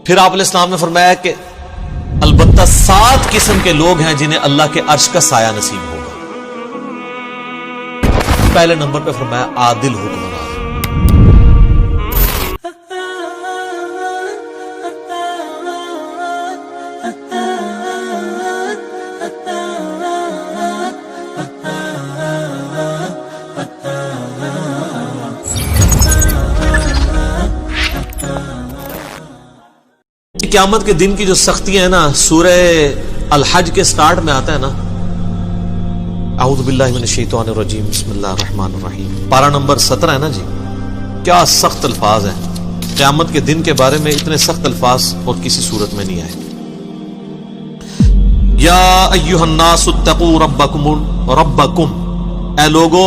پھر آپ علیہ السلام نے فرمایا کہ البتہ 7 قسم کے لوگ ہیں جنہیں اللہ کے عرش کا سایہ نصیب ہوگا. پہلے نمبر پہ فرمایا عادل حکمران. قیامت کے دن کی جو سختیاں ہیں نا، سورہ الحج کے سٹارٹ میں آتا ہے نا، اعوذ باللہ من الشیطان الرجیم بسم اللہ الرحمن الرحیم، پارہ نمبر 17 ہے نا جی. کیا سخت الفاظ ہیں. قیامت کے دن کے بارے میں اتنے سخت الفاظ اور کسی صورت میں نہیں آئے. یا ایھا الناس اتقوا ربکم، اے لوگو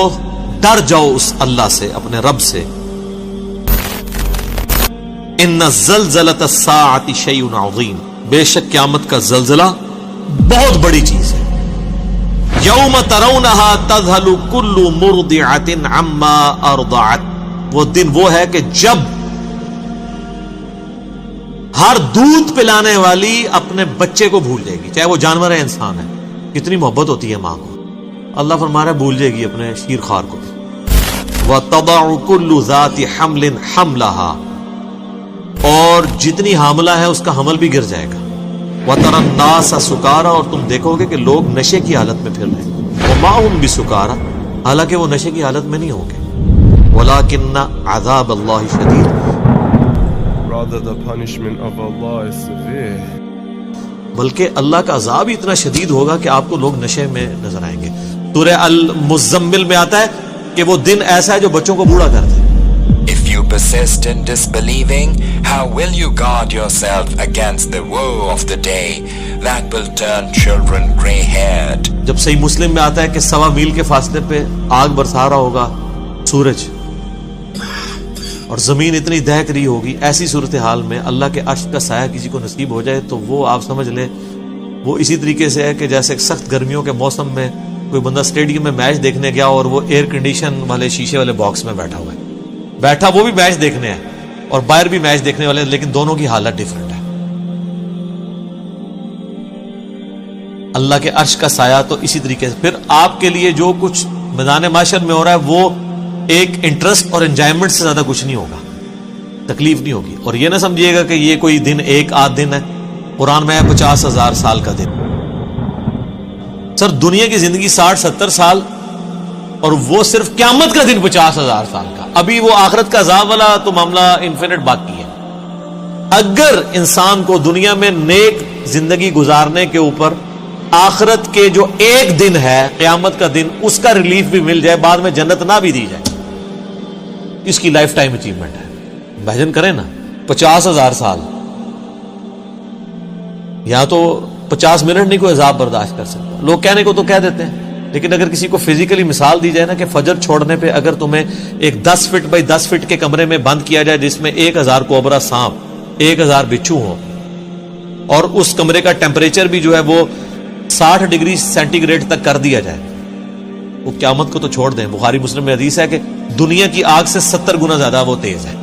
ڈر جاؤ اس اللہ سے، اپنے رب سے. ان زلزلۃ الساعۃ شیء عظیم، بے شک قیامت کا زلزلہ بہت بڑی چیز ہے. یوم ترونھا تذہل کل مرضعۃ عما ارضعت، وہ دن وہ ہے کہ جب ہر دودھ پلانے والی اپنے بچے کو بھول جائے گی، چاہے وہ جانور ہے انسان ہے. کتنی محبت ہوتی ہے ماں کو. اللہ فرما رہا ہے بھول جائے گی اپنے شیر خوار کو. وتضع كل ذات حمل حملها، اور جتنی حاملہ ہے اس کا حمل بھی گر جائے گا. وَتَرَى النَّاسَ سُكَارَى، اور تم دیکھو گے کہ لوگ نشے کی حالت میں پھر رہے ہیں. وَمَا هُمْ بِسُكَارَى، حالانکہ وہ نشے کی حالت میں نہیں ہوں گے. وَلَكِنَّ عَذَابَ اللَّهِ شَدِيدٌ، Rather the punishment of Allah is severe. بلکہ اللہ کا عذاب ہی اتنا شدید ہوگا کہ آپ کو لوگ نشے میں نظر آئیں گے. سورہ المزمل میں آتا ہے کہ وہ دن ایسا ہے جو بچوں کو بوڑھا کر دے. If you persist in disbelieving, how will you guard yourself against the woe of the day that will turn children gray-haired? جب صحیح مسلم میں آتا ہے کہ 1.25 میل کے فاصلے پہ آگ برسا رہا ہوگا سورج، اور زمین اتنی دہک رہی ہوگی. ایسی صورتحال میں اللہ کے عرش کا سایہ کسی کو نصیب ہو جائے تو وہ آپ سمجھ لیں وہ اسی طریقے سے ہے کہ جیسے سخت گرمیوں کے موسم میں کوئی بندہ اسٹیڈیم میں میچ دیکھنے گیا اور وہ ایئر کنڈیشن والے شیشے والے باکس میں بیٹھا ہوا ہے. بیٹھا وہ بھی میچ دیکھنے ہیں اور باہر بھی میچ دیکھنے والے، لیکن دونوں کی حالت ڈیفرنٹ ہے. اللہ کے عرش کا سایہ تو اسی طریقے سے. پھر آپ کے لیے جو کچھ میدان معاشر میں ہو رہا ہے وہ ایک انٹرسٹ اور انجوائمنٹ سے زیادہ کچھ نہیں ہوگا، تکلیف نہیں ہوگی. اور یہ نہ سمجھیے گا کہ یہ کوئی دن ایک آدھ دن ہے. قرآن میں ہے 50,000 سال کا دن. سر دنیا کی زندگی 60-70 سال، اور وہ صرف قیامت کا دن 50,000 سال کا. ابھی وہ آخرت کا عذاب والا تو معاملہ انفینٹ باقی ہے. اگر انسان کو دنیا میں نیک زندگی گزارنے کے اوپر آخرت کے جو ایک دن ہے قیامت کا دن، اس کا ریلیف بھی مل جائے، بعد میں جنت نہ بھی دی جائے، اس کی لائف ٹائم اچیومنٹ ہے. امیجن کریں نا 50,000 سال، یا تو 50 منٹ نہیں کوئی عذاب برداشت کر سکتا. لوگ کہنے کو تو کہہ دیتے ہیں، لیکن اگر کسی کو فزیکلی مثال دی جائے نا کہ فجر چھوڑنے پہ اگر تمہیں ایک 10 فٹ بائی 10 فٹ کے کمرے میں بند کیا جائے جس میں 1000 کوبرا سانپ، 1000 بچھو ہوں، اور اس کمرے کا ٹیمپریچر بھی جو ہے وہ 60 ڈگری سینٹی گریڈ تک کر دیا جائے، وہ قیامت کو تو چھوڑ دیں. بخاری مسلم میں حدیث ہے کہ دنیا کی آگ سے 70 گنا زیادہ وہ تیز ہے.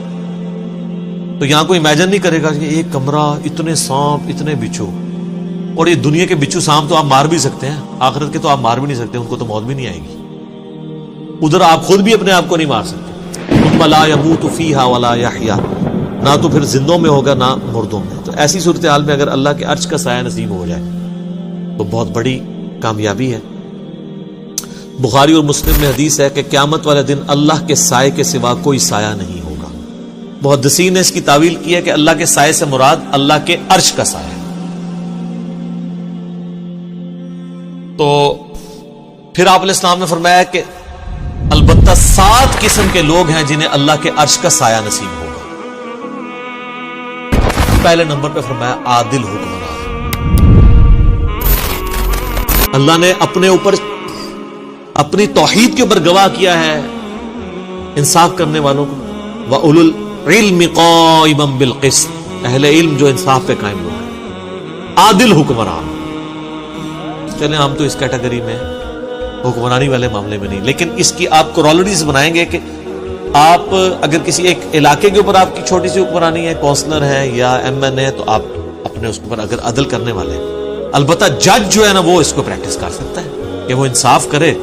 تو یہاں کوئی امیجن نہیں کرے گا کہ ایک کمرہ، اتنے سانپ، اتنے بچھو. اور یہ دنیا کے بچھو سانپ تو آپ مار بھی سکتے ہیں، آخرت کے تو آپ مار بھی نہیں سکتے، ان کو تو موت بھی نہیں آئے گی. ادھر آپ خود بھی اپنے آپ کو نہیں مار سکتے. ثم لا يموت فيها ولا يحيى، نہ تو پھر زندوں میں ہوگا نہ مردوں میں. تو ایسی صورتحال میں اگر اللہ کے عرش کا سایہ نصیب ہو جائے تو بہت بڑی کامیابی ہے. بخاری اور مسلم میں حدیث ہے کہ قیامت والے دن اللہ کے سائے کے سوا کوئی سایہ نہیں ہوگا. محدثین نے اس کی تعویل کی ہے کہ اللہ کے سائے سے مراد اللہ کے عرش کا سایہ. تو پھر آپ علیہ السلام نے فرمایا کہ البتہ 7 قسم کے لوگ ہیں جنہیں اللہ کے عرش کا سایہ نصیب ہوگا. پہلے نمبر پہ فرمایا عادل حکمران. اللہ نے اپنے اوپر اپنی توحید کے اوپر گواہ کیا ہے انصاف کرنے والوں کو. وَأُولُو الْعِلْمِ قَائِمًا بِالْقِسْطِ، اہل علم جو انصاف پہ قائم لوگ ہیں. عادل حکمران. چلیں ہم تو اس کیٹیگری میں حکمرانی والے معاملے میں نہیں، لیکن اس کی آپ کورالریز بنائیں گے کہ آپ اگر کسی ایک علاقے کے اوپر آپ کی چھوٹی سی حکمرانی ہے، کونسلر ہے یا ایم این ہے، تو آپ اپنے اس کے اوپر اگر عدل کرنے والے ہیں، البتہ جج جو ہے نا وہ اس کو پریکٹس کر سکتا ہے کہ وہ انصاف کرے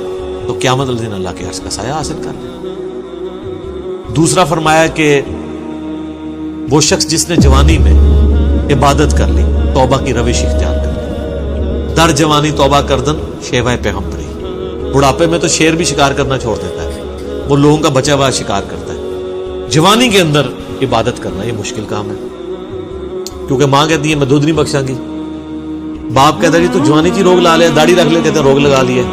تو قیامت الدین اللہ کے عرش کا سایہ حاصل کر لے۔ دوسرا فرمایا کہ وہ شخص جس نے جوانی میں عبادت کر لی، توبہ کی روش اختیار کر لی، در جوانی توبہ کردن شیوہ پیغمبری، بڑھاپے میں تو شیر بھی شکار کرنا چھوڑ دیتا ہے، وہ لوگوں کا بچا ہوا شکار کرتا ہے، جوانی کے اندر عبادت کرنا یہ مشکل کام ہے، کیونکہ ماں کہتی ہے میں دودھ نہیں بخشاں گی، باپ کہتا ہے جی تو جوانی کی روک لا لے، داڑھی رکھ لے، کہتے ہیں روک لگا لی ہے،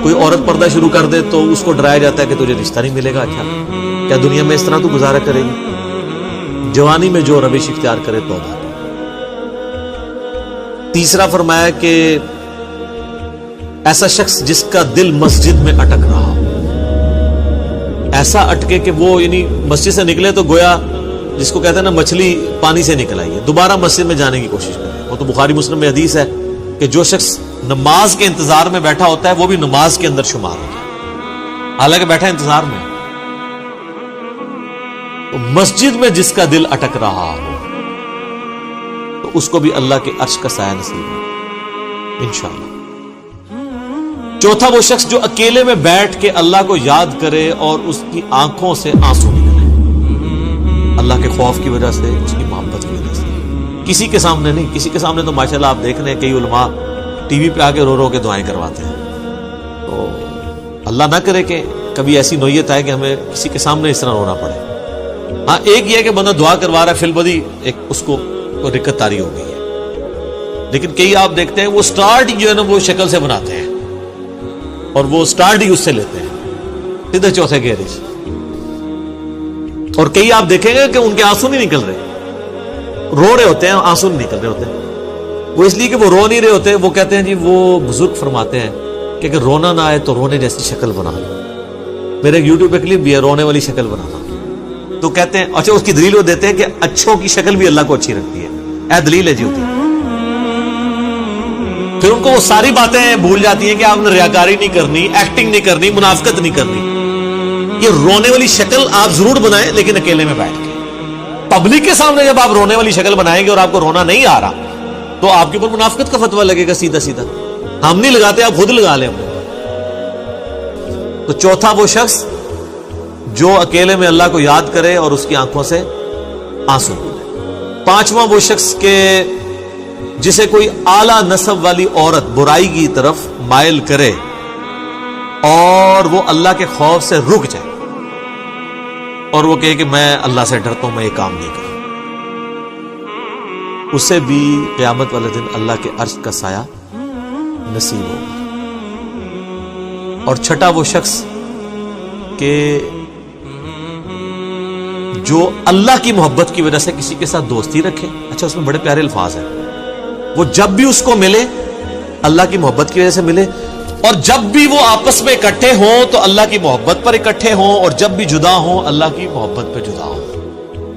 کوئی عورت پردہ شروع کر دے تو اس کو ڈرایا جاتا ہے کہ تجھے رشتہ نہیں ملے گا، اچھا کیا دنیا میں اس طرح تو گزارا کرے گی؟ جوانی میں جو روش اختیار کرے توبہ۔ تیسرا فرمایا کہ ایسا شخص جس کا دل مسجد میں اٹک رہا ہو، ایسا اٹکے کہ وہ یعنی مسجد سے نکلے تو گویا جس کو کہتے ہیں نا مچھلی پانی سے نکل آئی ہے، دوبارہ مسجد میں جانے کی کوشش کرے۔ وہ تو بخاری مسلم میں حدیث ہے کہ جو شخص نماز کے انتظار میں بیٹھا ہوتا ہے وہ بھی نماز کے اندر شمار ہوتا ہے، حالانکہ بیٹھا انتظار میں۔ تو مسجد میں جس کا دل اٹک رہا ہو تو اس کو بھی اللہ کے عرش کا سایہ نصیب ہو انشاءاللہ۔ چوتھا وہ شخص جو اکیلے میں بیٹھ کے اللہ کو یاد کرے اور اس کی آنکھوں سے آنسو نکلے، اللہ کے خوف کی وجہ سے، اس کی محبت کی وجہ سے، کسی کے سامنے نہیں۔ کسی کے سامنے تو ماشاءاللہ آپ دیکھ رہے ہیں کئی علماء ٹی وی پہ آ کے رو رو کے دعائیں کرواتے ہیں، تو اللہ نہ کرے کہ کبھی ایسی نوعیت آئے کہ ہمیں کسی کے سامنے اس طرح رونا پڑے۔ ہاں ایک یہ ہے کہ بندہ دعا کروا رہا ہے، فی البدی ایک اس کو رکت طاری ہو گئی ہے، لیکن کئی آپ دیکھتے ہیں وہ سٹارٹ جو ہے نا وہ شکل سے بناتے ہیں اور وہ سٹارٹ ہی اس سے لیتے ہیں سیدھے چوتھے گیرے سے، اور کئی آپ دیکھیں گے کہ ان کے آنسو نہیں نکل رہے، رو رہے ہوتے ہیں، آنسو نہیں نکل رہے ہوتے ہیں۔ وہ اس لیے کہ وہ رو نہیں رہے ہوتے، وہ کہتے ہیں جی وہ بزرگ فرماتے ہیں کہ اگر رونا نہ آئے تو رونے جیسی شکل بنا لو۔ میرے ایک یوٹیوب پہ کلپ بھی ہے رونے والی شکل بنانا، تو کہتے ہیں اچھا اس کی دلیل وہ دیتے ہیں کہ اچھوں کی شکل بھی اللہ کو اچھی رکھتی ہے، اے دلیل ہے جی ہوتی ہے۔ پھر ان کو وہ ساری باتیں بھول جاتی ہیں کہ آپ نے ریاکاری نہیں کرنی، ایکٹنگ نہیں کرنی، منافقت نہیں کرنی۔ یہ رونے والی شکل آپ ضرور بنائیں لیکن اکیلے میں بیٹھ کے۔ پبلک کے سامنے جب آپ رونے والی شکل بنائیں گے اور آپ کو رونا نہیں آ رہا تو آپ کے اوپر منافقت کا فتویٰ لگے گا سیدھا سیدھا۔ ہم نہیں لگاتے، آپ خود لگا لیں۔ تو چوتھا وہ شخص جو اکیلے میں اللہ کو یاد کرے اور اس کی آنکھوں سے آنسو نکلے۔ پانچواں وہ شخص کہ جسے کوئی اعلیٰ نسب والی عورت برائی کی طرف مائل کرے اور وہ اللہ کے خوف سے رک جائے اور وہ کہے کہ میں اللہ سے ڈرتا ہوں، میں یہ کام نہیں کروں، اسے بھی قیامت والے دن اللہ کے عرش کا سایہ نصیب ہوگا۔ اور چھٹا وہ شخص کہ جو اللہ کی محبت کی وجہ سے کسی کے ساتھ دوستی رکھے۔ اچھا اس میں بڑے پیارے الفاظ ہیں، وہ جب بھی اس کو ملے اللہ کی محبت کی وجہ سے ملے، اور جب بھی وہ آپس میں اکٹھے ہوں تو اللہ کی محبت پر اکٹھے ہوں، اور جب بھی جدا ہوں اللہ کی محبت پہ جدا ہوں۔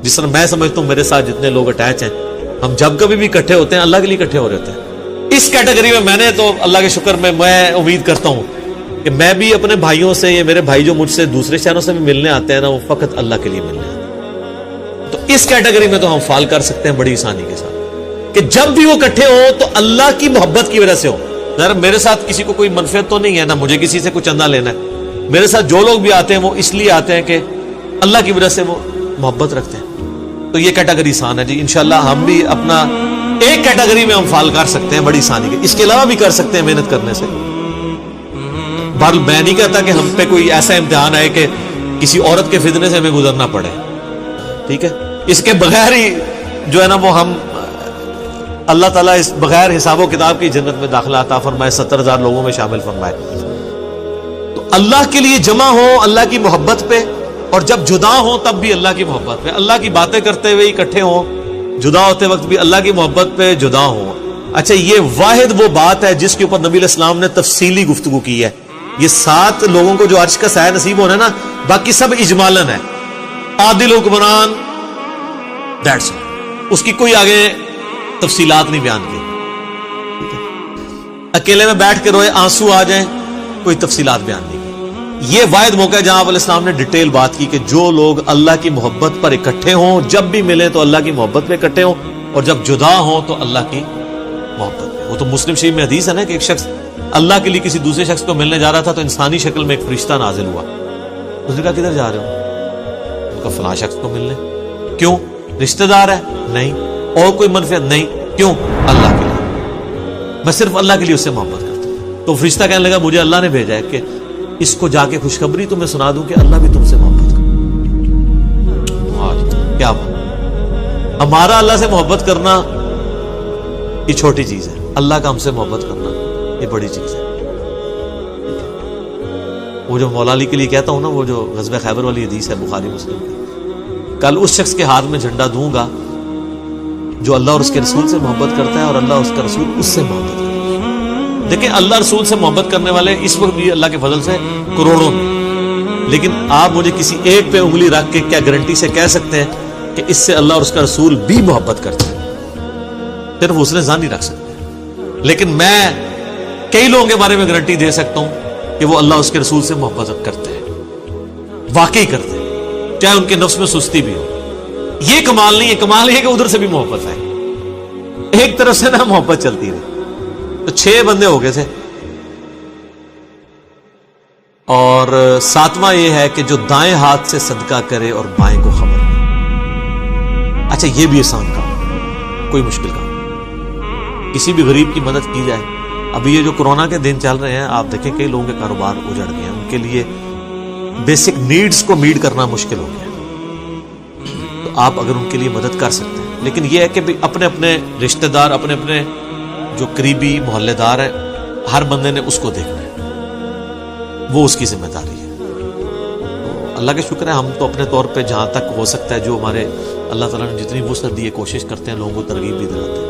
جس طرح میں سمجھتا ہوں میرے ساتھ جتنے لوگ اٹیچ ہیں، ہم جب کبھی بھی اکٹھے ہوتے ہیں اللہ کے لیے اکٹھے ہو رہے ہوتے ہیں۔ اس کیٹیگری میں نے تو اللہ کے شکر میں امید کرتا ہوں کہ میں بھی اپنے بھائیوں سے، یہ میرے بھائی جو مجھ سے دوسرے شہروں سے بھی ملنے آتے ہیں نا، وہ فقط اللہ کے لیے ملنے آتے ہیں۔ تو اس کیٹیگری میں تو ہم فال کر سکتے ہیں بڑی آسانی کے ساتھ کہ جب بھی وہ اکٹھے ہوں تو اللہ کی محبت کی وجہ سے ہو۔ ذرا میرے ساتھ کسی کو کوئی منفعت تو نہیں ہے، نہ مجھے کسی سے کچھ چندہ لینا ہے، میرے ساتھ جو لوگ بھی آتے ہیں وہ اس لیے آتے ہیں کہ اللہ کی وجہ سے وہ محبت رکھتے ہیں۔ تو یہ کیٹیگری آسان ہے جی، انشاءاللہ ہم بھی اپنا ایک کیٹیگری میں ہم فال کر سکتے ہیں بڑی آسانی کے، اس کے علاوہ بھی کر سکتے ہیں محنت کرنے سے۔ بہرحال میں نہیں کہتا کہ ہم پہ کوئی ایسا امتحان آئے کہ کسی عورت کے فتنے سے ہمیں گزرنا پڑے، ٹھیک ہے، اس کے بغیر ہی جو ہے نا وہ ہم اللہ تعالیٰ اس بغیر حساب و کتاب کی جنت میں داخلہ عطا فرمائے، 70,000 لوگوں میں شامل فرمائے۔ تو اللہ کے لیے جمع ہو اللہ کی محبت پہ، اور جب جدا ہوں تب بھی اللہ کی محبت پہ، اللہ کی باتیں کرتے ہوئے اکٹھے ہوں، جدا ہوتے وقت بھی اللہ کی محبت پہ جدا ہوں۔ اچھا یہ واحد وہ بات ہے جس کے اوپر نبی علیہ السلام نے تفصیلی گفتگو کی ہے۔ یہ 7 لوگوں کو جو عرش کا سایہ نصیب ہونا ہے نا، باقی سب اجمالاً ہے، عادل حکمران، دیٹس اس کی کوئی آگے تفصیلات نہیں بیان کی۔ اکیلے میں بیٹھ کے روئے آنسو آ جائیں، کوئی تفصیلات بیان نہیں کی۔ یہ واحد موقع ہے جہاں آپ علیہ السلام نے ڈیٹیل بات کی کہ جو لوگ اللہ کی محبت پر اکٹھے ہوں، جب بھی ملے تو اللہ کی محبت پہ اکٹھے ہوں، اور جب جدا ہوں تو اللہ کی محبت پہ۔ وہ تو مسلم شریف میں حدیث ہے نا کہ ایک شخص اللہ کے لیے کسی دوسرے شخص کو ملنے جا رہا تھا تو انسانی شکل میں ایک فرشتہ نازل ہوا۔ اس نے کہا کدھر جا رہے ہو؟ اس نے کہا فلاں شخص کو ملنے۔ کیوں؟ رشتہ دار ہے؟ نہیں۔ اور کوئی منفعت؟ نہیں۔ کیوں؟ اللہ کے لیے، میں صرف اللہ کے لیے اس سے محبت کرتا ہوں۔ تو فرشتہ کہنے لگا مجھے اللہ نے بھیجا ہے کہ اس کو جا کے خوشخبری تمہیں سنا دوں کہ اللہ بھی تم سے محبت کرتا۔ کیا بات! ہمارا اللہ سے محبت کرنا یہ چھوٹی چیز ہے، اللہ کا ہم سے محبت کرنا یہ بڑی چیز ہے۔ وہ جو مولا علی کے لیے کہتا ہوں نا، وہ جو غزوہ خیبر والی حدیث ہے بخاری مسلم کی، کل اس شخص کے ہاتھ میں جھنڈا دوں گا جو اللہ اور اس کے رسول سے محبت کرتا ہے، اور اللہ اور اس کا رسول اس سے محبت کرتا ہے۔ دیکھیں اللہ رسول سے محبت کرنے والے اس وقت بھی اللہ کے فضل سے کروڑوں میں، لیکن آپ مجھے کسی ایک پہ انگلی رکھ کے کیا گارنٹی سے کہہ سکتے ہیں کہ اس سے اللہ اور اس کا رسول بھی محبت کرتے ہیں؟ صرف اس نے ظاہر نہیں رکھ سکتے، لیکن میں کئی لوگوں کے بارے میں گارنٹی دے سکتا ہوں کہ وہ اللہ اور اس کے رسول سے محبت کرتے ہیں، واقعی کرتے ہیں، چاہے ان کے نفس میں سستی بھی ہو۔ یہ کمال نہیں ہے، کمال یہ ہے کہ ادھر سے بھی محبت ہے، ایک طرف سے نہ محبت چلتی رہی۔ تو 6 بندے ہو گئے تھے، اور 7واں یہ ہے کہ جو دائیں ہاتھ سے صدقہ کرے اور بائیں کو خبر نہیں۔ اچھا یہ بھی آسان کام، کوئی مشکل کام، کسی بھی غریب کی مدد کی جائے۔ ابھی یہ جو کورونا کے دن چل رہے ہیں، آپ دیکھیں کئی لوگوں کے کاروبار اجڑ گئے ہیں، ان کے لیے بیسک نیڈز کو میٹ کرنا مشکل ہو گیا، تو آپ اگر ان کے لیے مدد کر سکتے ہیں۔ لیکن یہ ہے کہ اپنے اپنے رشتہ دار، اپنے اپنے جو قریبی محلے دار ہیں، ہر بندے نے اس کو دیکھنا ہے، وہ اس کی ذمہ داری ہے۔ تو اللہ کا شکر ہے ہم تو اپنے طور پہ جہاں تک ہو سکتا ہے، جو ہمارے اللہ تعالیٰ نے جتنی وسعت دی ہے، کوشش کرتے ہیں، لوگوں کو ترغیب بھی دلاتے ہیں۔